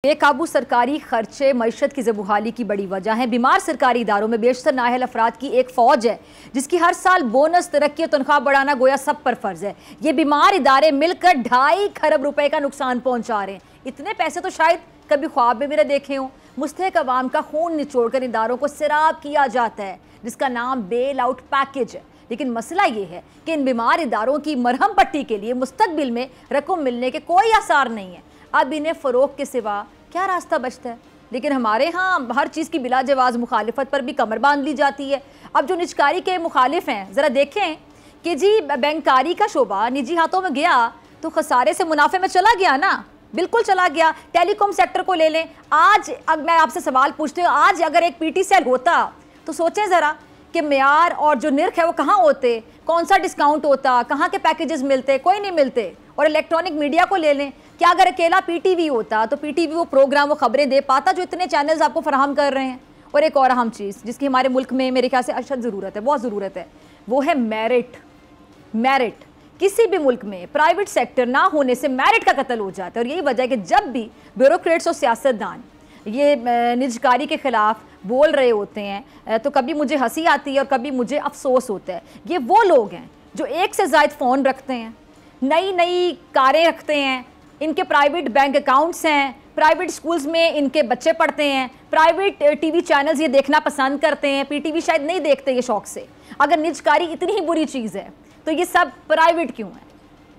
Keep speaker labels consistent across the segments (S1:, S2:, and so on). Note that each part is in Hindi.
S1: बेकाबू सरकारी खर्चे मईशत की ज़बूहाली की बड़ी वजह है। बीमार सरकारी इदारों में बेशतर नाअहल अफराद की एक फ़ौज है जिसकी हर साल बोनस, तरक्की और तनख्वाह बढ़ाना गोया सब पर फ़र्ज है। ये बीमार इदारे मिलकर 2.5 खरब रुपए का नुकसान पहुंचा रहे हैं। इतने पैसे तो शायद कभी ख्वाब में मेरे देखे हों। मुस्तहक अवाम का खून निचोड़कर इदारों को सिराब किया जाता है जिसका नाम बेल आउट पैकेज है। लेकिन मसला ये है कि इन बीमार इदारों की मरहम पट्टी के लिए मुस्तकबिल में रकम मिलने के कोई आसार नहीं है। अब इन्हें फ़रोग के सिवा क्या रास्ता बचता है। लेकिन हमारे यहाँ हर चीज़ की बिला जवाज़ मुखालिफत पर भी कमर बांध ली जाती है। अब जो निजकारी के मुखालिफ हैं ज़रा देखें कि जी बैंककारी का शोबा निजी हाथों में गया तो खसारे से मुनाफे में चला गया ना, बिल्कुल चला गया। टेलीकॉम सेक्टर को ले लें। आज अब मैं आपसे सवाल पूछती हूँ, आज अगर एक पीटी सेल होता तो सोचें ज़रा कि मेयार और जो निर्ख है वो कहाँ होते, कौन सा डिस्काउंट होता, कहाँ के पैकेजेस मिलते, कोई नहीं मिलते। और इलेक्ट्रॉनिक मीडिया को ले लें, क्या अगर अकेला पीटीवी होता तो पीटीवी वो प्रोग्राम, वो खबरें दे पाता जो इतने चैनल्स आपको फराहम कर रहे हैं। और एक और अहम चीज़ जिसकी हमारे मुल्क में मेरे ख्याल से अशद ज़रूरत है, बहुत ज़रूरत है, वो है मेरिट। किसी भी मुल्क में प्राइवेट सेक्टर ना होने से मेरिट का कत्ल हो जाता है। और यही वजह है कि जब भी ब्यूरोक्रेट्स और सियासतदान ये निजकारी के ख़िलाफ़ बोल रहे होते हैं तो कभी मुझे हंसी आती है और कभी मुझे अफसोस होता है। ये वो लोग हैं जो एक से ज़ायद फ़ोन रखते हैं, नई कारें रखते हैं, इनके प्राइवेट बैंक अकाउंट्स हैं, प्राइवेट स्कूल्स में इनके बच्चे पढ़ते हैं, प्राइवेट टीवी चैनल्स ये देखना पसंद करते हैं, पीटीवी शायद नहीं देखते ये शौक़ से। अगर निजकारी इतनी ही बुरी चीज़ है तो ये सब प्राइवेट क्यों है?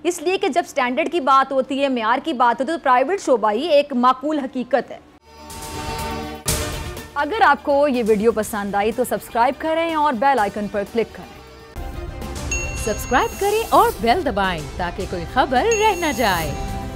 S1: इसलिए कि जब स्टैंडर्ड की बात होती है, मेयार की बात होती है तो प्राइवेट शोबा ही एक माकूल हकीकत है। अगर आपको ये वीडियो पसंद आई तो सब्सक्राइब करें और बेल आइकन पर क्लिक करें।
S2: सब्सक्राइब करें और बेल दबाएं ताकि कोई खबर रह न जाए।